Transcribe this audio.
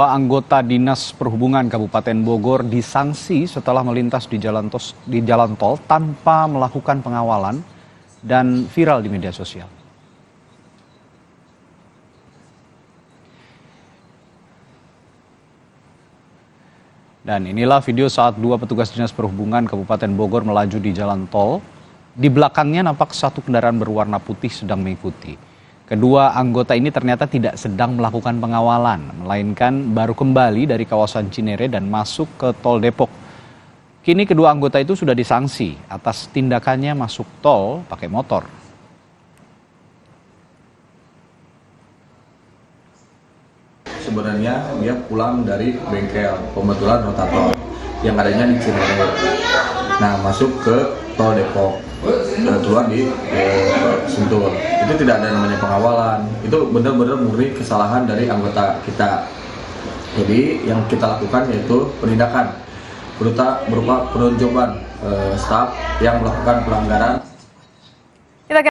Anggota Dinas Perhubungan Kabupaten Bogor disanksi setelah melintas di jalan tol tanpa melakukan pengawalan dan viral di media sosial. Dan inilah video saat dua petugas Dinas Perhubungan Kabupaten Bogor melaju di jalan tol. Di belakangnya nampak satu kendaraan berwarna putih sedang mengikuti. Kedua anggota ini ternyata tidak sedang melakukan pengawalan, melainkan baru kembali dari kawasan Cinere dan masuk ke tol Depok. Kini kedua anggota itu sudah disanksi atas tindakannya masuk tol pakai motor. Sebenarnya dia pulang dari bengkel pembetulan rotator yang adanya di Cinere. Nah, masuk ke tol Depok, keluar di Sentul. Itu tidak ada namanya pengawalan. Itu benar-benar murni kesalahan dari anggota kita. Jadi yang kita lakukan yaitu penindakan berupa penunjukan staf yang melakukan pelanggaran